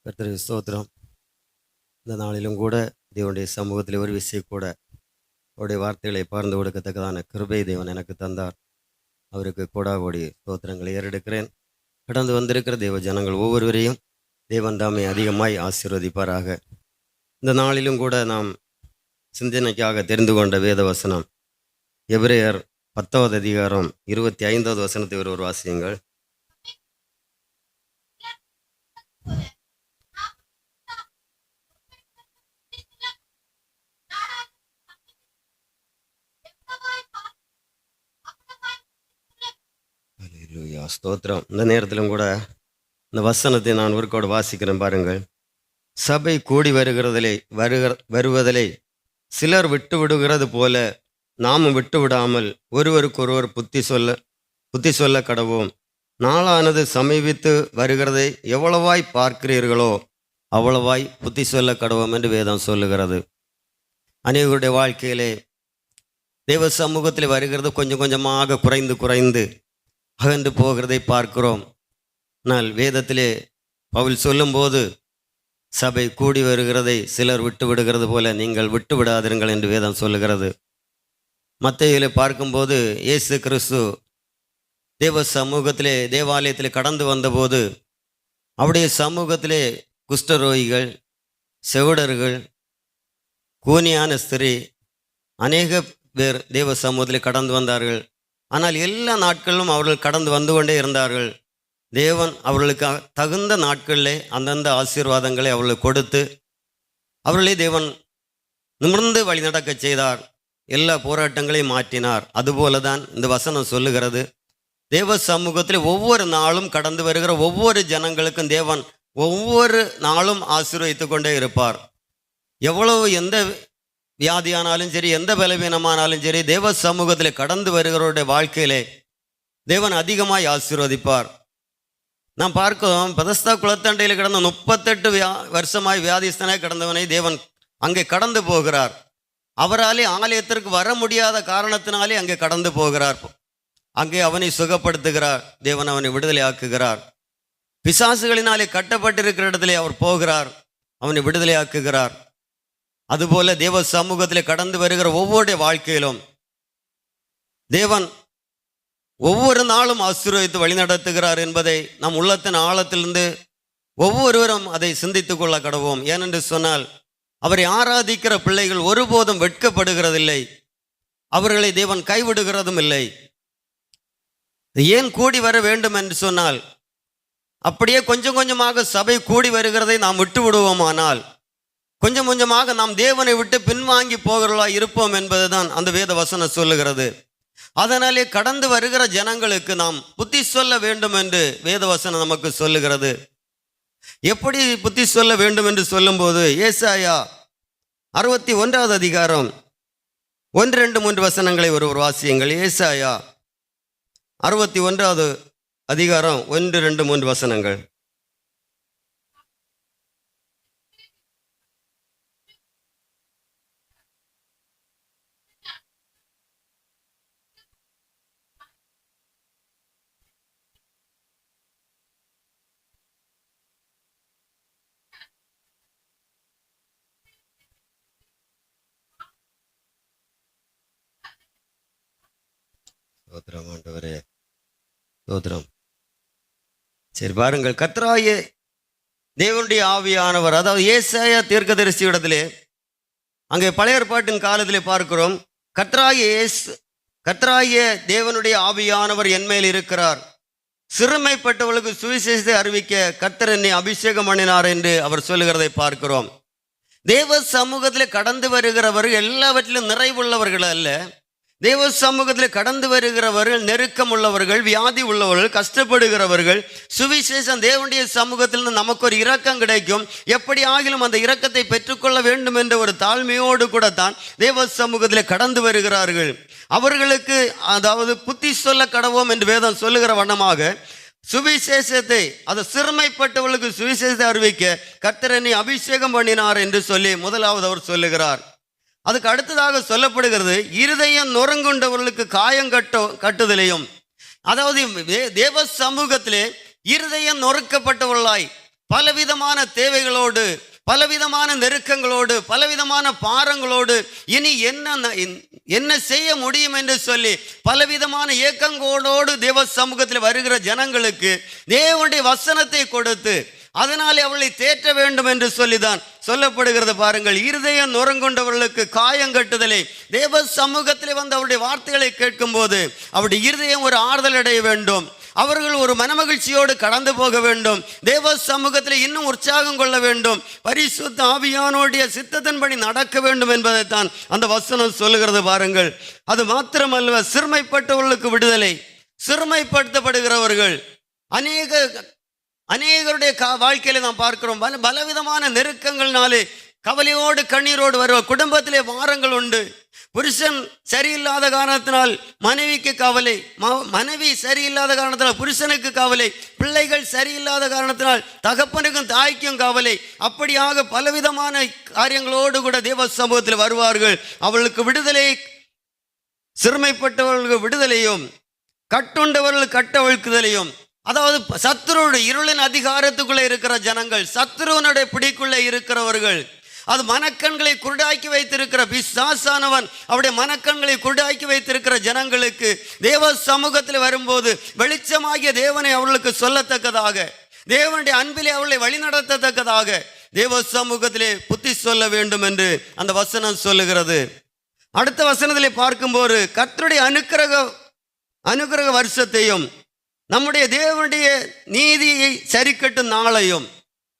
கர்த்தருக்கு ஸ்தோத்திரம். இந்த நாளிலும் கூட தேவனுடைய சமூகத்தில் ஒரு விஷயம் கூட அவருடைய வார்த்தைகளை பகிர்ந்து கொடுக்கத்தக்கதான கிருபை தேவன் எனக்கு தந்தார். அவருக்கு கோடாகோடி ஸ்தோத்திரங்களை ஏறெடுக்கிறேன். கடந்து வந்திருக்கிற தேவ ஜனங்கள் ஒவ்வொருவரையும் தேவன் தாமே அதிகமாய் ஆசீர்வதிப்பாராக. இந்த நாளிலும் கூட நாம் சிந்தனைக்காக தெரிந்து கொண்ட வேத வசனம் எபிரேயர் 10வது அதிகாரம் 25வது வசனத்தை ஒருவர் வாசியுங்கள். அல்லேலூயா, ஸ்தோத்திரம். இந்த நேரத்திலும் கூட இந்த வசனத்தை நான் ஒருக்கோடு வாசிக்கிறேன் பாருங்கள். சபை கூடி வருவதிலே சிலர் விட்டு விடுகிறது போல நாமும் விட்டு விடாமல் ஒருவருக்கொருவர் புத்தி சொல்ல கடவோம். நாளானது சமீபித்து வருகிறதை எவ்வளவாய் பார்க்கிறீர்களோ அவ்வளவாய் புத்தி சொல்ல கடவோம் என்று வேதம் சொல்லுகிறது. அநேகருடைய வாழ்க்கையிலே தேவ சமூகத்தில் வருகிறது கொஞ்சம் கொஞ்சமாக குறைந்து அகன்று போகிறதை பார்க்கிறோம். ஆனால் வேதத்திலே பவுல் சொல்லும்போது சபை கூடி வருகிறதை சிலர் விட்டு விடுகிறது போல நீங்கள் விட்டு விடாதிருங்கள் என்று வேதம் சொல்லுகிறது. மத்தேயுவிலே பார்க்கும்போது இயேசு கிறிஸ்து தேவ சமூகத்திலே தேவாலயத்தில் கடந்து வந்தபோது அவருடைய சமூகத்திலே குஷ்டரோகிகள், செவிடர்கள், கூனியான ஸ்திரீ அநேக பேர் தேவ சமூகத்திலே கடந்து வந்தார்கள். ஆனால் எல்லா நாட்களிலும் அவர்கள் கடந்து வந்து கொண்டே இருந்தார்கள். தேவன் அவர்களுக்கு தகுந்த நாட்களிலே அந்தந்த ஆசீர்வாதங்களை அவர்களுக்கு கொடுத்து அவர்களே தேவன் நிமிர்ந்து வழி நடக்க செய்தார். எல்லா போராட்டங்களையும் மாற்றினார். அதுபோல தான் இந்த வசனம் சொல்லுகிறது. தேவ சமூகத்தில் ஒவ்வொரு நாளும் கடந்து வருகிற ஒவ்வொரு ஜனங்களுக்கும் தேவன் ஒவ்வொரு நாளும் ஆசீர்வதித்து கொண்டே இருப்பார். எவ்வளவு எந்த வியாதியானாலும் சரி, எந்த பலவீனமானாலும் சரி, தேவ சமூகத்தில் கடந்து வருகிறவருடைய வாழ்க்கையிலே தேவன் அதிகமாய் ஆசீர்வதிப்பார். நாம் பார்க்கிறோம், பெதஸ்தா குளத்தண்டையில் கிடந்த 38 வருஷமாய் வியாதிஸ்தனாய் கிடந்தவனை தேவன் அங்கே கடந்து போகிறார். அவராலே ஆலயத்திற்கு வர முடியாத காரணத்தினாலே அங்கே கடந்து போகிறார். அங்கே அவனை சுகப்படுத்துகிறார். தேவன் அவனை விடுதலை ஆக்குகிறார். பிசாசுகளினாலே கட்டப்பட்டிருக்கிற இடத்திலே அவர் போகிறார், அவனை விடுதலை ஆக்குகிறார். அதுபோல தேவ சமூகத்திலே கடந்து வருகிற ஒவ்வொரு வாழ்க்கையிலும் தேவன் ஒவ்வொரு நாளும் ஆசீர்வதித்து வழிநடத்துகிறார் என்பதை நம் உள்ளத்தின் ஆழத்திலிருந்து ஒவ்வொருவரும் அதை சிந்தித்துக் கொள்ள கடவோம். ஏனென்று சொன்னால் அவரை ஆராதிக்கிற பிள்ளைகள் ஒருபோதும் வெட்கப்படுகிறதில்லை, அவர்களை தேவன் கைவிடுகிறதும் இல்லை. ஏன் கூடி வர வேண்டும் என்று சொன்னால் அப்படியே கொஞ்சம் கொஞ்சமாக சபை கூடி வருகிறதை நாம் விட்டு விடுவோமானால் கொஞ்சம் கொஞ்சமாக நாம் தேவனை விட்டு பின்வாங்கி போகிறவர்களா இருப்போம் என்பதுதான் அந்த வேத வசனம் சொல்லுகிறது. அதனாலே கடந்து வருகிற ஜனங்களுக்கு நாம் புத்தி சொல்ல வேண்டும் என்று வேதவசனம் நமக்கு சொல்லுகிறது. எப்படி புத்தி சொல்ல வேண்டும் என்று சொல்லும்போது ஏசாயா 61வது அதிகாரம் 1, 2, 3 வசனங்களை ஒருவர் வாசியுங்கள். ஏசாயா 61வது அதிகாரம் 1, 2, 3 வசனங்கள். ஸ்தோத்திரம் ஆண்டவரே, ஸ்தோத்திரம். சரி பாருங்கள், கர்த்தராகிய தேவனுடைய ஆவியானவர், அதாவது ஏசாயா தீர்க்கதரிசி இடத்திலே அங்கே பழைய ஏற்பாட்டின் காலத்திலே பார்க்கிறோம், கர்த்தராகிய தேவனுடைய ஆவியானவர் என்மேல் இருக்கிறார், சிறுமைப்பட்டவர்களுக்கு சுவிசேஷத்தை அறிவிக்க கர்த்தர் என்னை அபிஷேகம் பண்ணினார் என்று அவர் சொல்லுகிறதை பார்க்கிறோம். தேவ சமூகத்தில் கடந்து வருகிறவர்கள் எல்லாவற்றிலும் நிறைவுள்ளவர்கள் அல்ல. தேவ சமூகத்தில் கடந்து வருகிறவர்கள் நெருக்கம் உள்ளவர்கள், வியாதி உள்ளவர்கள், கஷ்டப்படுகிறவர்கள். சுவிசேஷம் தேவனுடைய சமூகத்திலிருந்து நமக்கு ஒரு இரக்கம் கிடைக்கும். எப்படி ஆகிலும் அந்த இரக்கத்தை பெற்றுக்கொள்ள வேண்டும் என்ற ஒரு தாழ்மையோடு கூட தான் தேவ சமூகத்தில் கடந்து வருகிறார்கள். அவர்களுக்கு அதாவது புத்தி சொல்ல கடவோம் என்று வேதம் சொல்லுகிற வண்ணமாக சுவிசேஷத்தை, அது சிறுமைப்பட்டவர்களுக்கு சுவிசேஷத்தை அறிவிக்க கர்த்தர் என்னை அபிஷேகம் பண்ணினார் என்று சொல்லி முதலாவது அவர் சொல்லுகிறார். அதுக்கு அடுத்ததாக சொல்லப்படுகிறது, இருதயம் நொறுங்குண்டவர்களுக்கு காயம் கட்டுதலையும். அதாவது தேவ சமூகத்திலே இருதயம் நொறுக்கப்பட்டவர்களாய், பலவிதமான தேவைகளோடு, பலவிதமான நெருக்கங்களோடு, பலவிதமான பாரங்களோடு இனி என்ன செய்ய முடியும் என்று சொல்லி பலவிதமான ஏக்கங்களோடு தேவ சமூகத்தில் வருகிற ஜனங்களுக்கு தேவனுடைய வசனத்தை கொடுத்து அதனாலே அவளை தேற்ற வேண்டும் என்று சொல்லிதான் சொல்லப்படுகிறது. பாருங்கள், இருதயம் நுரங்கொண்டவர்களுக்கு காயங்கட்டுதலை தேவ சமூகத்திலே வந்து அவருடைய வார்த்தைகளை கேட்கும் போது அவருடைய இருதயம் ஒரு ஆறுதல் அடைய வேண்டும். அவர்கள் ஒரு மனமகிழ்ச்சியோடு கடந்து போக வேண்டும். தேவ சமூகத்தில் இன்னும் உற்சாகம் கொள்ள வேண்டும். பரிசுத்த ஆவியானோடைய சித்தத்தின்படி நடக்க வேண்டும் என்பதைத்தான் அந்த வசனம் சொல்லுகிறது. பாருங்கள், அது மாத்திரமல்ல, சிறுமைப்பட்டவர்களுக்கு விடுதலை. சிறுமைப்படுத்தப்படுகிறவர்கள் அநேகருடைய வாழ்க்கையில நாம் பார்க்கிறோம். பலவிதமான நெருக்கங்கள்னாலே கவலையோடு கண்ணீரோடு வருவ குடும்பத்திலே வாரங்கள் உண்டு. புருஷன் சரியில்லாத காரணத்தினால் மனைவிக்கு கவலை, மனைவி சரியில்லாத காரணத்தினால் புருஷனுக்கு கவலை, பிள்ளைகள் சரியில்லாத காரணத்தினால் தகப்பனுக்கும் தாய்க்கும் கவலை. அப்படியாக பலவிதமான காரியங்களோடு கூட தேவ சமூகத்தில் வருவார்கள். அவர்களுக்கு விடுதலை, சிறுமைப்பட்டவர்களுக்கு விடுதலையும், கட்டுண்டவர்கள் கட்டவிழ்க்குதலையும். அதாவது சத்துருடைய இருளின் அதிகாரத்துக்குள்ளே இருக்கிற ஜனங்கள், சத்துருவனுடைய பிடிக்குள்ளே இருக்கிறவர்கள், அது மனக்கண்களை குருடாக்கி வைத்திருக்கிற பிசாசானவன் அவருடைய மனக்கண்களை குருடாக்கி வைத்திருக்கிற ஜனங்களுக்கு தேவ சமூகத்தில் வரும்போது வெளிச்சமாகிய தேவனை அவர்களுக்கு சொல்லத்தக்கதாக, தேவனுடைய அன்பிலே அவர்களை வழிநடத்தத்தக்கதாக தேவ சமூகத்திலே புத்தி சொல்ல வேண்டும் என்று அந்த வசனம் சொல்லுகிறது. அடுத்த வசனத்திலே பார்க்கும்போது கர்த்தருடைய அனுக்கிரக வருஷத்தையும் நம்முடைய தேவனுடைய நீதியை சரிக்கட்டும் நாளையும்.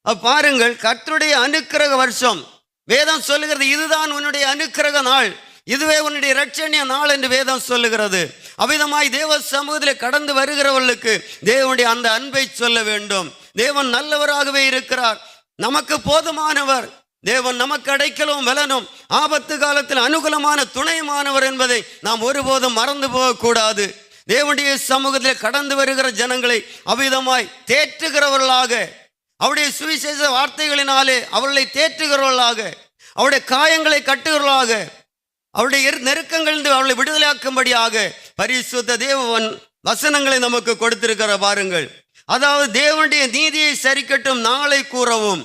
பாருங்கள், கர்த்தருடைய அனுக்கிரக வருஷம் வேதம் சொல்லுகிறது. இதுதான் உன்னுடைய அனுக்கிரக நாள், இதுவே உன்னுடைய இரட்சணிய நாள் என்று வேதம் சொல்லுகிறது. அவ்விதமாய் தேவ சமூகத்தில் கடந்து வருகிறவர்களுக்கு தேவனுடைய அந்த அன்பை சொல்ல வேண்டும். தேவன் நல்லவராகவே இருக்கிறார், நமக்கு போதுமானவர். தேவன் நமக்கு அடைக்கலும் பலனும், ஆபத்து காலத்தில் அனுகூலமான துணையுமானவர் என்பதை நாம் ஒருபோதும் மறந்து போகக்கூடாது. தேவனுடைய சமூகத்தில் கடந்து வருகிற ஜனங்களை அவ்விதமாய் தேற்றுகிறவர்களாக, அவருடைய சுவிசேஷ வார்த்தைகளினாலே அவர்களை தேற்றுகிறவர்களாக, அவருடைய காயங்களை கட்டுகிறவர்களாக, அவருடைய நெருக்கங்களிலிருந்து அவர்களை விடுதலையாக்கும்படியாக பரிசுத்த தேவன் வசனங்களை நமக்கு கொடுத்திருக்கிற. பாருங்கள், அதாவது தேவனுடைய நீதியை சரிக்கட்டும் நாளை கூறவும்.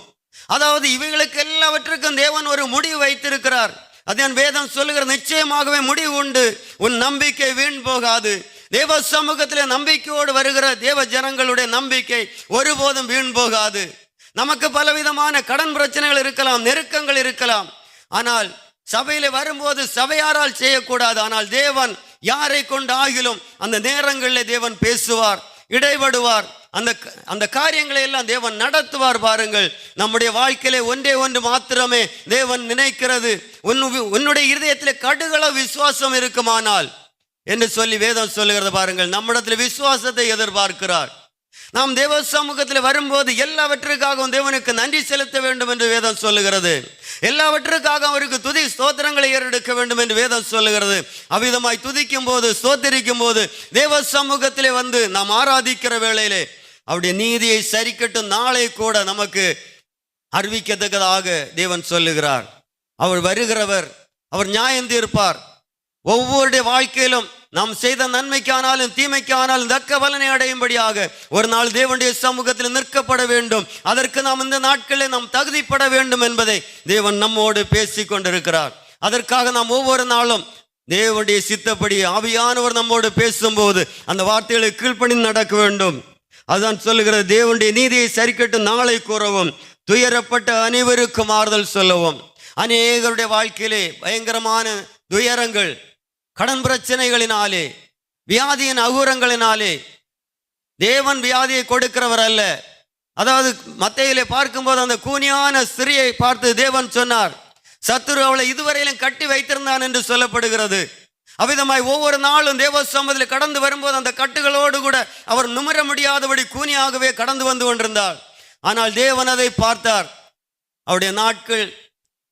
அதாவது இவைகளுக்கு எல்லாவற்றுக்கும் தேவன் ஒரு முடிவு வைத்திருக்கிறார். அதன் வேதம் சொல்லுகிற நிச்சயமாகவே முடிவு உண்டு. உன் நம்பிக்கை வீண் போகாது. தேவ சமூகத்தில் நம்பிக்கையோடு வருகிற தேவ ஜனங்களுடைய நம்பிக்கை ஒருபோதும் வீண் போகாது. நமக்கு பலவிதமான கடன் பிரச்சனைகள் இருக்கலாம், நெருக்கங்கள் இருக்கலாம். ஆனால் சபையில வரும்போது சபையாரால் செய்யக்கூடாது. ஆனால் தேவன் யாரை கொண்டு ஆகிலும் அந்த நேரங்களில் தேவன் பேசுவார், இடைபடுவார், அந்த காரியங்களை எல்லாம் தேவன் நடத்துவார். பாருங்கள், நம்முடைய வாழ்க்கையிலே ஒன்றே ஒன்று மாத்திரமே தேவன் நினைக்கிறது, உன்னுடைய இருதயத்தில் கடுகள விசுவாசம் இருக்குமானால் என்று சொல்லி வேதம் சொல்லுகிறது. பாருங்கள், நம்மிடத்தில் விசுவாசத்தை எதிர்பார்க்கிறார். நாம் தேவ சமூகத்தில் வரும்போது எல்லாவற்றுக்காகவும் தேவனுக்கு நன்றி செலுத்த வேண்டும் என்று வேதம் சொல்லுகிறது. எல்லாவற்றுக்காக அவருக்கு துதி ஸ்தோத்திரங்களை ஏறெடுக்க வேண்டும் என்று வேதம் சொல்லுகிறது. அவ்விதமாய் துதிக்கும் போது, ஸ்தோத்திரிக்கும் போது, தேவ சமூகத்திலே வந்து நாம் ஆராதிக்கிற வேளையிலே அவருடைய நீதியை சரிக்கட்டும் நாளை கூட நமக்கு அறிவிக்கத்தக்கதாக தேவன் சொல்லுகிறார். அவர் வருகிறவர், அவர் நியாயம் தீர்ப்பார். ஒவ்வொருடைய வாழ்க்கையிலும் நாம் செய்த நன்மைக்கானாலும் தீமைக்கானாலும் தக்க பலனை அடையும்படியாக ஒரு நாள் தேவனுடைய சமூகத்தில் நிற்கப்பட வேண்டும். அதற்கு நாம் இந்த நாட்களில் நாம் தகுதிப்பட வேண்டும் என்பதை தேவன் நம்மோடு பேசி கொண்டிருக்கிறார். அதற்காக நாம் ஒவ்வொரு நாளும் தேவனுடைய சித்தப்படி ஆவியானவர் நம்மோடு பேசும்போது அந்த வார்த்தைகளை கீழ்ப்பணிந்து நடக்க வேண்டும். அதுதான் சொல்லுகிறது, தேவனுடைய நீதியை சரிக்கட்டும் நாளை கூறவும், துயரப்பட்ட அனைவருக்கும் ஆறுதல் சொல்லவும். அநேகருடைய வாழ்க்கையிலே பயங்கரமான துயரங்கள், கடன் பிரச்சனைகளினாலே, வியாதியின் அகூரங்களினாலே. தேவன் வியாதியை கொடுக்கிறவர் அல்ல. அதாவது மத்தேயுவிலே பார்க்கும்போது அந்த கூனியான ஸ்திரியை பார்த்து தேவன் சொன்னார், சத்துரு அவளை இதுவரையிலும் கட்டி வைத்திருந்தான் என்று சொல்லப்படுகிறது. அவ்விதமாய் ஒவ்வொரு நாளும் தேவ சமூகத்தில் கடந்து வரும்போது அந்த கட்டுகளோடு கூட அவர் நுமர முடியாதபடி கூனியாகவே கடந்து வந்து கொண்டிருந்தார். ஆனால் தேவன் அதை பார்த்தார். அவருடைய நாட்கள்,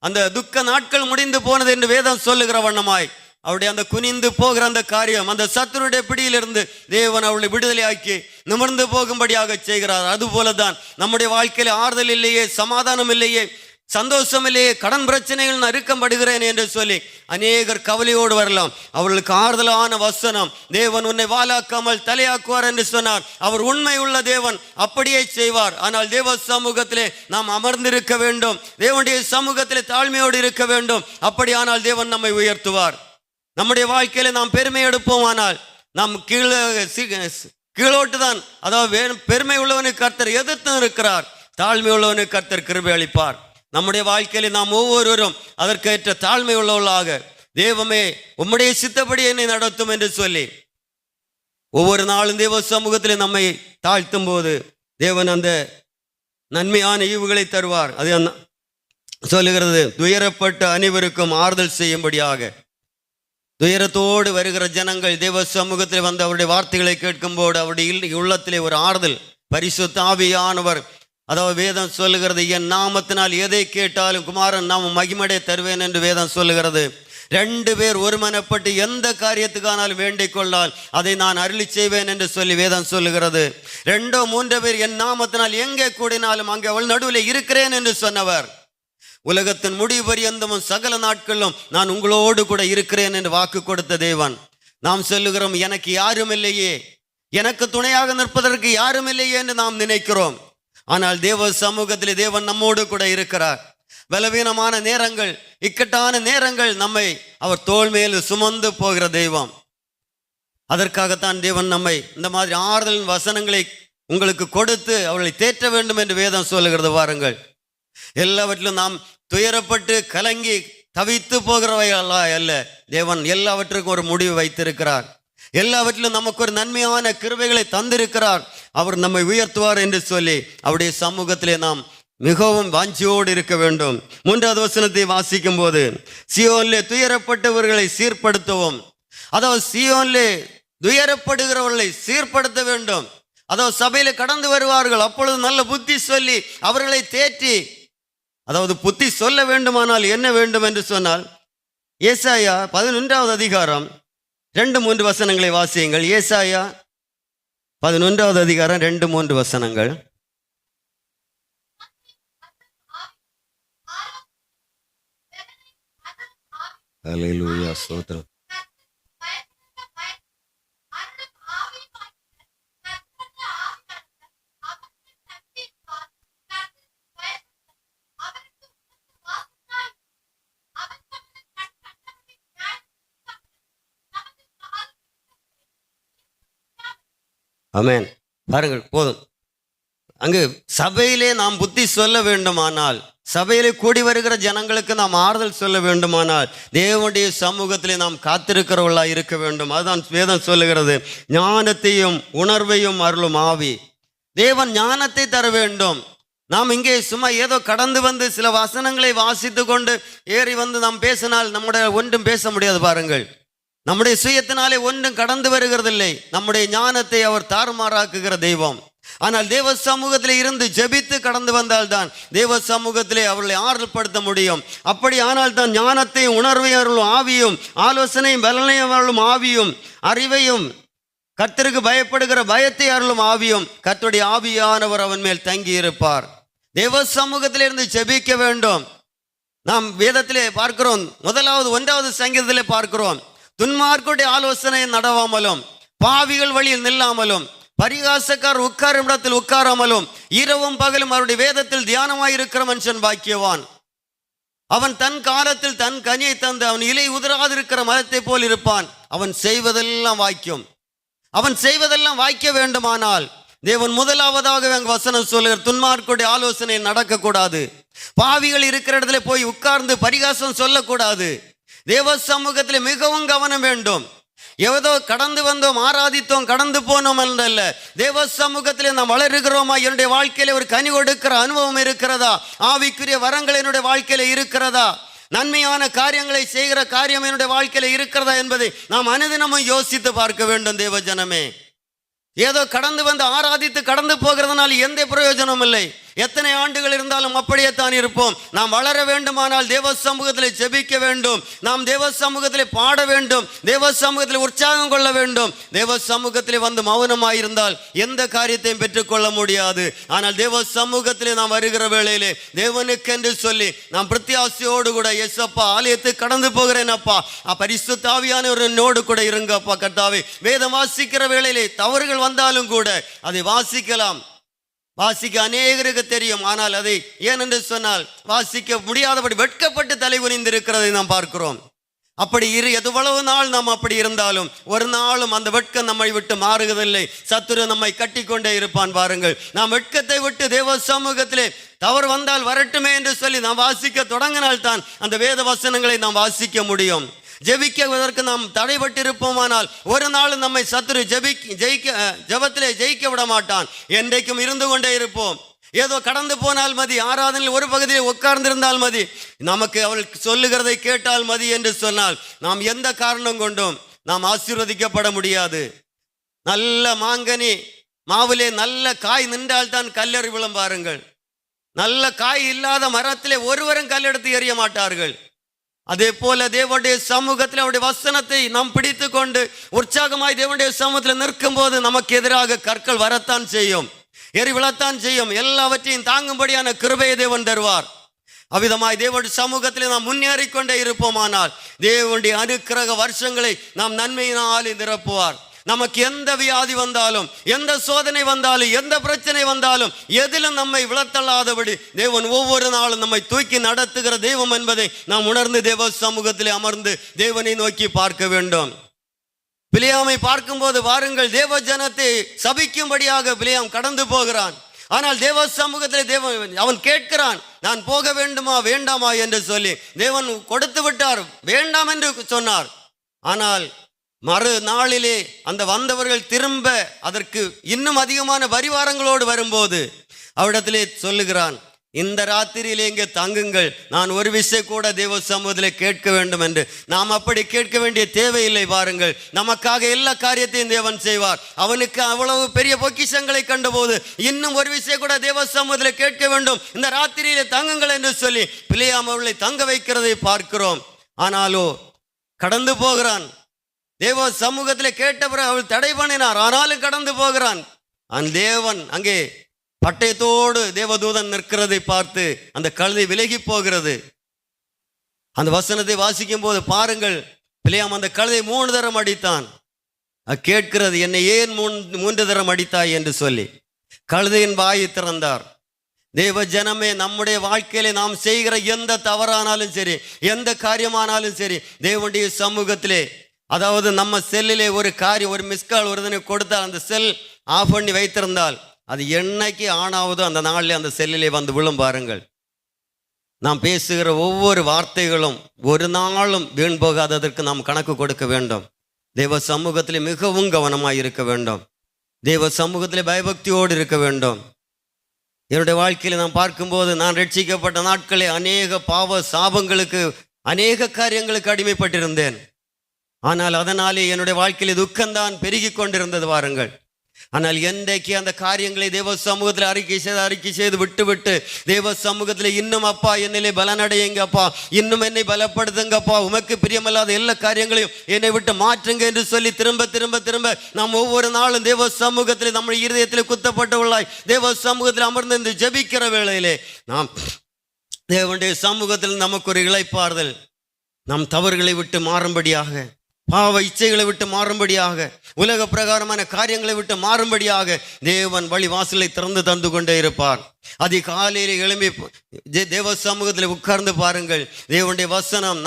அந்த துக்க நாட்கள் முடிந்து போனது என்று வேதம் சொல்லுகிற வண்ணமாய் அவருடைய அந்த குனிந்து போகிற அந்த காரியம், அந்த சத்துருடைய பிடியிலிருந்து தேவன் அவளை விடுதலையாக்கி நிமிர்ந்து போகும்படியாக செய்கிறார். அதுபோல தான் நம்முடைய வாழ்க்கையில் ஆறுதல் இல்லையே, சமாதானம் இல்லையே, சந்தோஷம் இல்லையே, கடன் பிரச்சனைகள் நறுக்கப்படுகிறேன் என்று சொல்லி அநேகர் கவலையோடு வரலாம். அவர்களுக்கு ஆறுதலான வசனம், தேவன் உன்னை வாலாக்காமல் தலையாக்குவார் என்று சொன்னார். அவர் உண்மை உள்ள தேவன், அப்படியே செய்வார். ஆனால் தேவ சமூகத்திலே நாம் அமர்ந்திருக்க வேண்டும், தேவனுடைய சமூகத்திலே தாழ்மையோடு இருக்க வேண்டும். அப்படியானால் தேவன் நம்மை உயர்த்துவார். நம்முடைய வாழ்க்கையில நாம் பெருமை எடுப்போமானால் நாம் கீழோட்டு தான். அதாவது பெருமை உள்ளவனுக்கு கர்த்தர் எதிர்த்து இருக்கிறார், தாழ்மை உள்ளவனுக்கு கர்த்தர் கிருபை அளிப்பார். நம்முடைய வாழ்க்கையில நாம் ஒவ்வொருவரும் அதற்கேற்ற தாழ்மை உள்ளவர்களாக, தேவமே உம்முடைய சித்தப்படி என்னை நடத்தும் என்று சொல்லி ஒவ்வொரு நாளும் தேவ சமூகத்திலே நம்மை தாழ்த்தும் போது தேவன் அந்த நன்மையான ஈவுகளை தருவார். அது சொல்லுகிறது, துயரப்பட்ட அனைவருக்கும் ஆறுதல் செய்யும்படியாக. துயரத்தோடு வருகிற ஜனங்கள் தேவ சமூகத்தில் வந்து அவருடைய வார்த்தைகளை கேட்கும்போது அவருடைய உள்ளத்திலே ஒரு ஆறுதல், பரிசுத்த ஆவியானவர், அதாவது வேதம் சொல்லுகிறது, என் நாமத்தினால் எதை கேட்டாலும் குமாரன் நாம மகிமடை தருவேன் என்று வேதம் சொல்லுகிறது. 2 பேர் ஒருமனப்பட்டு எந்த காரியத்துக்கானாலும் வேண்டிக் கொண்டால் அதை நான் அருளி செய்வேன் என்று சொல்லி வேதம் சொல்லுகிறது. 2 3 பேர் என் நாமத்தினால் எங்கே கூடினாலும் அங்கே அவள் நடுவில் இருக்கிறேன் என்று சொன்னவர். உலகத்தின் முடிவு பரியந்தமும் சகல நாட்களும் நான் உங்களோடு கூட இருக்கிறேன் என்று வாக்கு கொடுத்த தேவன். நாம் சொல்லுகிறோம், எனக்கு யாரும் இல்லையே, எனக்கு துணையாக நிற்பதற்கு யாரும் இல்லையே என்று நாம் நினைக்கிறோம். ஆனால் தேவ சமூகத்தில் தேவன் நம்மோடு கூட இருக்கிறார். பலவீனமான நேரங்கள், இக்கட்டான நேரங்கள் நம்மை அவர் தோள் மேல் சுமந்து போகிற தெய்வம். அதற்காகத்தான் தேவன் நம்மை இந்த மாதிரி ஆறுதல் வசனங்களை உங்களுக்கு கொடுத்து அவர்களை தேற்ற வேண்டும் என்று வேதம் சொல்லுகிறது. வாருங்கள், எல்லாவற்றிலும் நாம் துயரப்பட்டு கலங்கி தவித்து போகிறவைகளா அல்ல, தேவன் எல்லாவற்றுக்கும் ஒரு முடிவு வைத்திருக்கிறார். எல்லாவற்றிலும் நமக்கு ஒரு நன்மையான கிருபைகளை தந்திருக்கிறார். அவர் நம்மை உயர்த்துவார் என்று சொல்லி அவருடைய சமூகத்திலே நாம் மிகவும் வாஞ்சியோடு இருக்க வேண்டும். 3வது வசனத்தை வாசிக்கும் போது, சீயோனிலே துயரப்பட்டவர்களை சீர்படுத்தவும், அதாவது சீயோனிலே துயரப்படுகிறவர்களை சீர்படுத்த வேண்டும். அதாவது சபையில கடந்து வருவார்கள், அப்பொழுது நல்ல புத்தி சொல்லி அவர்களை தேற்றி, அதாவது புத்தி சொல்ல வேண்டுமானால் என்ன வேண்டும் என்று சொன்னால், ஏசாயா 11வது அதிகாரம் 2-3 வசனங்களை வாசியுங்கள். ஏசாயா 11வது அதிகாரம் 2-3 வசனங்கள். அல்லேலூயா, ஸ்தோத்திரம். ஆமென். பாருங்கள், போதும். அங்கு சபையிலே நாம் புத்தி சொல்ல வேண்டுமானால், சபையிலே கூடி வருகிற ஜனங்களுக்கு நாம் ஆறுதல் சொல்ல வேண்டுமானால் தேவனுடைய சமூகத்திலே நாம் காத்திருக்கிறவர்களா இருக்க வேண்டும். அதுதான் வேதம் சொல்லுகிறது, ஞானத்தையும் உணர்வையும் அருளும் ஆவி. தேவன் ஞானத்தை தர வேண்டும். நாம் இங்கே சும்மா ஏதோ கடந்து வந்து சில வசனங்களை வாசித்து கொண்டு ஏறி வந்து நாம் பேசினால் நம்முடைய ஒன்றும் பேச முடியாது. பாருங்கள், நம்முடைய சுயத்தினாலே ஒன்றும் கடந்து வருகிறதில்லை. நம்முடைய ஞானத்தை அவர் தாறுமாறாக்குகிற தெய்வம். ஆனால் தேவ சமூகத்திலே இருந்து ஜெபித்து கடந்து வந்தால்தான் தேவ சமூகத்திலே அவர்களை ஆறுதல்படுத்த முடியும். அப்படி ஆனால் தான் ஞானத்தையும் உணர்வையும் அருளும் ஆவியும், ஆலோசனையும் பலனையும் அருளும் ஆவியும், அறிவையும், கர்த்தருக்கு பயப்படுகிற பயத்தை அருளும் ஆவியும், கர்த்தருடைய ஆவியானவர் அவன் மேல் தங்கி இருப்பார். தேவ சமூகத்திலே இருந்து ஜெபிக்க வேண்டும். நாம் வேதத்திலே பார்க்கிறோம், 1வது சங்கீதத்திலே பார்க்கிறோம், துன்மார்க்குடைய ஆலோசனை நடவாமலும், பாவிகள் வழியில் நில்லாமலும், பரிகாசக்கார் உட்காரும் இடத்தில் உட்காராமலும், இரவும் பகலும் அவருடைய வேதத்தில் தியானமாயிருக்கிற மனுஷன் பாக்கியவான். அவன் தன் காலத்தில் தன் கனியை தந்து அவன் இலை உதிராதிருக்கிற மரத்தை போல் இருப்பான். அவன் செய்வதெல்லாம் வாய்க்கும். அவன் செய்வதெல்லாம் வாய்க்க வேண்டுமானால் தேவன் முதலாவதாக வசனம் சொல்லுகிற துன்மார்க்குடைய ஆலோசனை நடக்கக்கூடாது. பாவிகள் இருக்கிற இடத்துல போய் உட்கார்ந்து பரிகாசம் சொல்லக்கூடாது. தேவ சமூகத்தில் மிகவும் கவனம் வேண்டும். ஏதோ கடந்து வந்தோம், ஆராதித்தோம், கடந்து போனோம் அல்ல. தேவ சமூகத்தில் நாம் வளருகிறோமா? என்னுடைய வாழ்க்கையில ஒரு கனி கொடுக்கிற அனுபவம் இருக்கிறதா? ஆவிக்குரிய வரங்கள் என்னுடைய வாழ்க்கையில இருக்கிறதா? நன்மையான காரியங்களை செய்கிற காரியம் என்னுடைய வாழ்க்கையில இருக்கிறதா என்பதை நாம் அனுதினமும் யோசித்து பார்க்க வேண்டும். தேவ ஜனமே, ஏதோ கடந்து வந்து ஆராதித்து கடந்து போகிறதுனால எந்த பிரயோஜனமும் இல்லை. எத்தனை ஆண்டுகள் இருந்தாலும் அப்படியே தான் இருப்போம். நாம் வளர வேண்டுமானால் தேவ சமூகத்தில் ஜெபிக்க வேண்டும், நாம் தேவ சமூகத்தில் பாட வேண்டும், தேவ சமூகத்தில் உற்சாகம் கொள்ள வேண்டும். தேவ சமூகத்தில் வந்து மௌனமாயிருந்தால் எந்த காரியத்தையும் பெற்றுக்கொள்ள முடியாது. ஆனால் தேவ சமூகத்தில் நாம் வருகிற வேளையிலே தேவனுக்கென்று சொல்லி நாம் பிரத்யாசையோடு கூட, எஸ்அப்பா ஆலயத்தை கடந்து போகிறேன் அப்பா, பரிசுத்த ஆவியானவர் என்னோடு கூட இருங்கப்பா கர்த்தாவே. வேதம் வாசிக்கிற வேளையிலே தவறுகள் வந்தாலும் கூட அதை வாசிக்கலாம். வாசிக்க அநேகருக்கு தெரியும், ஆனால் அதை ஏனென்று சொன்னால் வாசிக்க முடியாதபடி வெட்கப்பட்டு தலை குனிந்திருக்கிறதை நாம் பார்க்கிறோம். அப்படி எவ்வளவு நாள் நாம் அப்படி இருந்தாலும் ஒரு நாளும் அந்த வெட்கம் நம்மை விட்டு மாறுவதில்லை. சத்துரு நம்மை கட்டி கொண்டே இருப்பான். பாருங்கள், நாம் வெட்கத்தை விட்டு தேவ சமூகத்திலே தவறு வந்தால் வரட்டுமே என்று சொல்லி நாம் வாசிக்க தொடங்கினால்தான் அந்த வேத வசனங்களை நாம் வாசிக்க முடியும். ஜெபிக்குவதற்கு நாம் தடைபட்டிருப்போமானால் ஒரு நாள் நம்மை சத்துரு ஜெபத்திலே ஜெயிக்க விட மாட்டான். என்றைக்கும் இருந்து கொண்டே இருப்போம். ஏதோ கடந்து போனால் மதி, ஆராதனையில் ஒரு பகுதியில் உட்கார்ந்திருந்தால் மதி, நமக்கு அவள் சொல்லுகிறதை கேட்டால் மதி என்று சொன்னால் நாம் எந்த காரணம் கொண்டும் நாம் ஆசீர்வதிக்கப்பட முடியாது. நல்ல மாங்கனி மாவிலே நல்ல காய் நின்றால் தான் கல்லறி விழும். பாருங்கள், நல்ல காய் இல்லாத மரத்திலே ஒருவரும் கல்லெடுத்து எறிய மாட்டார்கள். அதே போல தேவனுடைய சமூகத்தில் அவருடைய வசனத்தை நாம் பிடித்து கொண்டு உற்சாகமாய் தேவனுடைய சமூகத்தில் நிற்கும் போது நமக்கு எதிராக கற்கள் வரத்தான் செய்யும், எரிவிழத்தான் செய்யும். எல்லாவற்றையும் தாங்கும்படியான கிருபையை தேவன் தருவார். அவ்விதமாய் தேவனுடைய சமூகத்தில் நாம் முன்னேறிக்கொண்டே இருப்போமானால் தேவனுடைய அனுக்கிரக வருஷங்களை நாம் நன்மையினால் நிரப்புவார். நமக்கு எந்த வியாதி வந்தாலும், எந்த சோதனை வந்தாலும், எந்த பிரச்சனை வந்தாலும் எதிலும் நம்மை விழத்தள்ளாதபடி தேவன் ஒவ்வொரு நாளும் நம்மை தூக்கி நடத்துகிற தெய்வம் என்பதை நாம் உணர்ந்து தேவ சமூகத்தில் அமர்ந்து தேவனை நோக்கி பார்க்க வேண்டும். பிலேயாமை பார்க்கும்போது வாருங்கள், தேவ ஜனத்தை சபிக்கும்படியாக பிலேயாம் கடந்து போகிறான். ஆனால் தேவ சமூகத்தில் தேவன் அவன் கேட்கிறான், நான் போக வேண்டுமா வேண்டாமா என்று சொல்லி. தேவன் கொடுத்து விட்டார், வேண்டாம் என்று சொன்னார். ஆனால் மறுநாளிலே அந்த வந்தவர்கள் திரும்ப அதற்கு இன்னும் அதிகமான பரிவாரங்களோடு வரும்போது அவரிடத்திலே சொல்லுகிறான், இந்த ராத்திரியிலே இங்கே தங்குங்கள், நான் ஒரு விஷயம் கூட தேவ சமூகத்தில் கேட்க வேண்டும் என்று. நாம் அப்படி கேட்க வேண்டிய தேவையில்லை. பாருங்கள், நமக்காக எல்லா காரியத்தையும் தேவன் செய்வார். அவனுக்கு அவ்வளவு பெரிய பொக்கிஷங்களை கண்டபோது இன்னும் ஒரு விஷயம் கூட தேவ சமூகத்தில் கேட்க வேண்டும், இந்த ராத்திரியிலே தங்குங்கள் என்று சொல்லி பிலேயாம் அவர்களை தங்க வைக்கிறதை பார்க்கிறோம். ஆனாலோ கடந்து போகிறான். தேவ சமூகத்தில் கேட்ட பிறகு அவள் தடை பண்ணினார், ஆனாலும் கடந்து போகிறான். அந்த தேவன் அங்கே பட்டயத்தோடு தேவதூதன் நிற்கிறதை பார்த்து அந்த கழுதை விலகி போகிறது. அந்த வசனத்தை வாசிக்கும் போது பாருங்கள், பிலேயாம் அந்த கழுதை 3 தரம் அடித்தான். கேட்கிறது, என்னை ஏன் 3 தரம் அடித்தாய் என்று சொல்லி கழுதையின் வாயை திறந்தார். தேவ ஜனமே, நம்முடைய வாழ்க்கையிலே நாம் செய்கிற எந்த தவறானாலும் சரி, எந்த காரியமானாலும் சரி, தேவனுடைய சமூகத்திலே, அதாவது நம்ம செல்லிலே ஒரு காரியம், ஒரு மிஸ்கால் ஒரு கொடுத்தால் அந்த செல் ஆஃப் பண்ணி வைத்திருந்தால் அது என்னைக்கு ஆன் ஆகுதோ அந்த நாளில் அந்த செல்லிலே வந்து விழும். பாருங்கள், நாம் பேசுகிற ஒவ்வொரு வார்த்தைகளும் ஒரு நாளும் வீண் போகாததற்கு நாம் கணக்கு கொடுக்க வேண்டும். தேவ சமூகத்திலே மிகவும் கவனமாக இருக்க வேண்டும். தேவ சமூகத்திலே பயபக்தியோடு இருக்க வேண்டும். என்னுடைய வாழ்க்கையில் நான் பார்க்கும்போது, நான் ரட்சிக்கப்பட்ட நாட்களே அநேக பாவ சாபங்களுக்கு, அநேக காரியங்களுக்கு அடிமைப்பட்டிருந்தேன். ஆனால் அதனாலே என்னுடைய வாழ்க்கையில் துக்கம்தான் பெருகி கொண்டிருந்தது. வாருங்கள், ஆனால் என்றைக்கு அந்த காரியங்களை தேவ சமூகத்தில் அறிக்கை செய்து விட்டு தேவ சமூகத்தில் இன்னும் அப்பா என்னிலே பலனடையுங்கப்பா, இன்னும் என்னை பலப்படுத்துங்கப்பா, உமக்கு பிரியமல்லாத எல்லா காரியங்களையும் என்னை விட்டு மாற்றுங்க என்று சொல்லி திரும்ப திரும்ப திரும்ப நாம் ஒவ்வொரு நாளும் தேவ சமூகத்தில் நம்முடைய இருதயத்தில் குத்தப்பட்டவர்களாய் தேவ சமூகத்தில் அமர்ந்து இந்த ஜெபிக்கிற வேளையிலே நாம் தேவனுடைய சமூகத்தில் நமக்கு ஒரு இளைப்பாறுதல், நம் தவறுகளை விட்டு மாறும்படியாக, பாவ இச்சைகளை விட்டு மாறும்படியாக, உலக பிரகாரமான காரியங்களை விட்டு மாறும்படியாக தேவன் வழி வாசலை திறந்து தந்து கொண்டே இருப்பார். அதிகாலையில் எழும்பி தேவ சமூகத்தில் உட்கார்ந்து பாருங்கள். தேவனுடைய வசனம்,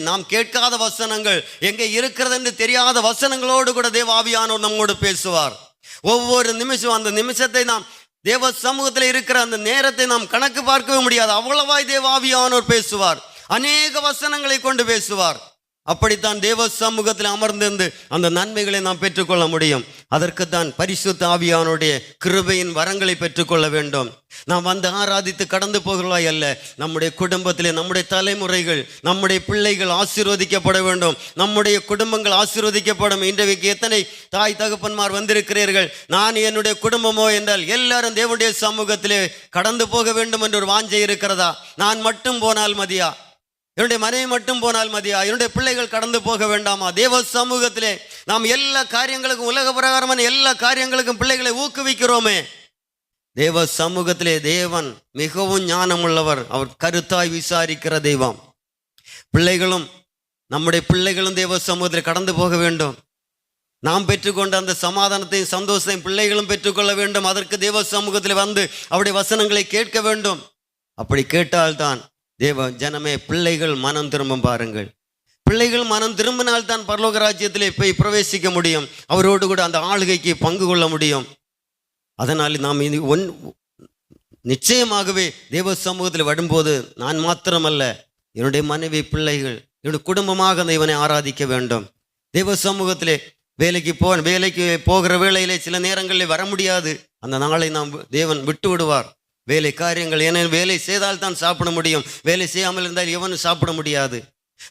நாம் கேட்காத வசனங்கள், எங்கே இருக்கிறது என்று தெரியாத வசனங்களோடு கூட தேவ ஆவியானவர் நம்மோடு பேசுவார். ஒவ்வொரு நிமிஷம், அந்த நிமிஷத்தை நாம் தேவ சமூகத்தில் இருக்கிற அந்த நேரத்தை நாம் கணக்கு பார்க்கவே முடியாது. அவ்வளவாய் தேவ ஆவியானவர் பேசுவார். அநேக வசனங்களை கொண்டு பேசுவார். அப்படித்தான் தேவ சமூகத்தில் அமர்ந்திருந்து அந்த நன்மைகளை நாம் பெற்றுக்கொள்ள முடியும். அதற்குத்தான் பரிசுத்த ஆவியானுடைய கிருபையின் வரங்களை பெற்றுக்கொள்ள வேண்டும். நாம் வந்து ஆராதித்து கடந்து போகிறவர்களாய் அல்ல, நம்முடைய குடும்பத்திலே நம்முடைய தலைமுறைகள், நம்முடைய பிள்ளைகள் ஆசீர்வதிக்கப்பட வேண்டும். நம்முடைய குடும்பங்கள் ஆசீர்வதிக்கப்படும். இன்றைக்கு எத்தனை தாய் தகப்பன்மார் வந்திருக்கிறீர்கள், நான் என்னுடைய குடும்பமோ என்றால் எல்லாரும் தேவனுடைய சமூகத்திலே கடந்து போக வேண்டும் என்று ஒரு வாஞ்சை இருக்கிறதா? நான் மட்டும் போனால் மதியா? என்னுடைய மனைவி மட்டும் போனால் மதியா? என்னுடைய பிள்ளைகள் கடந்து போக வேண்டாமா? தேவ சமூகத்திலே நாம் எல்லா காரியங்களுக்கும், உலக பிரகாரமான எல்லா காரியங்களுக்கும் பிள்ளைகளை ஊக்குவிக்கிறோமே. தேவ சமூகத்திலே தேவன் மிகவும் ஞானமுள்ளவர். அவர் கருத்தாய் விசாரிக்கிற தெய்வம். நம்முடைய பிள்ளைகளும் தேவ சமூகத்தில் கடந்து போக வேண்டும். நாம் பெற்றுக்கொண்ட அந்த சமாதானத்தையும் சந்தோஷத்தையும் பிள்ளைகளும் பெற்றுக்கொள்ள வேண்டும். அதற்கு தேவ சமூகத்தில் வந்து அவருடைய வசனங்களை கேட்க வேண்டும். அப்படி கேட்டால்தான் தேவ ஜனமே, பிள்ளைகள் மனம் திரும்பும். பாருங்கள், பிள்ளைகள் மனம் திரும்பினால்தான் பரலோக ராஜ்யத்திலே போய் பிரவேசிக்க முடியும். அவரோடு கூட அந்த ஆளுகைக்கு பங்கு கொள்ள முடியும். அதனால் நாம் இது நிச்சயமாகவே தேவ சமூகத்தில் வரும்போது நான் மாத்திரமல்ல, என்னுடைய மனைவி, பிள்ளைகள், என்னுடைய குடும்பமாக அந்த இவனை ஆராதிக்க வேண்டும். தேவ சமூகத்திலே வேலைக்கு போகிற வேளையிலே சில நேரங்களில் வர முடியாது. அந்த நாளை நாம் தேவன் விட்டு விடுவார். வேலை காரியங்கள், ஏன்னா வேலை செய்தால் தான் சாப்பிட முடியும். வேலை செய்யாமல் இருந்தால் எவனும் சாப்பிட முடியாது.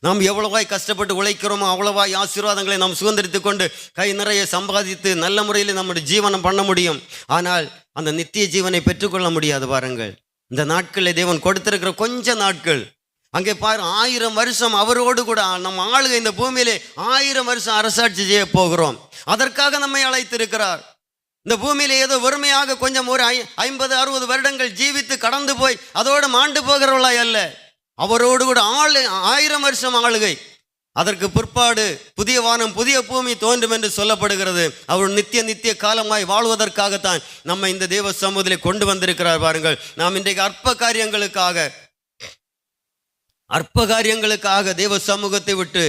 நாம் எவ்வளவாய் கஷ்டப்பட்டு உழைக்கிறோமோ அவ்வளவாய் ஆசீர்வாதங்களை நாம் சுதந்திரித்து கொண்டு கை நிறைய சம்பாதித்து நல்ல முறையில் நம்முடைய ஜீவனம் பண்ண முடியும். ஆனால் அந்த நித்திய ஜீவனை பெற்றுக்கொள்ள முடியாது. பாருங்கள், இந்த நாட்களில் தேவன் கொடுத்திருக்கிற கொஞ்ச நாட்கள், அங்கே பாரு, 1000 வருஷம் அவரோடு கூட நம்ம ஆளுகை இந்த பூமியிலே 1000 வருஷம் அரசாட்சி செய்ய போகிறோம். அதற்காக நம்மை அழைத்திருக்கிறார். இந்த பூமியில ஏதோ வெறுமையாக கொஞ்சம் ஒரு 50-60 வருடங்கள் ஜீவித்து கடந்து போய் அதோடு மாண்டு போகிறவர்களாய் அல்ல, அவரோடு கூட 1000 வருஷம் ஆளுகை. அதற்கு பிற்பாடு புதிய வானம் புதிய பூமி தோன்றும் என்று சொல்லப்படுகிறது. அவர் நித்திய காலமாய் வாழ்வதற்காகத்தான் நம்ம இந்த தேவ சமூகத்திலே கொண்டு வந்திருக்கிறார். பாருங்கள், நாம் இன்றைக்கு அற்ப காரியங்களுக்காக தேவ சமூகத்தை விட்டு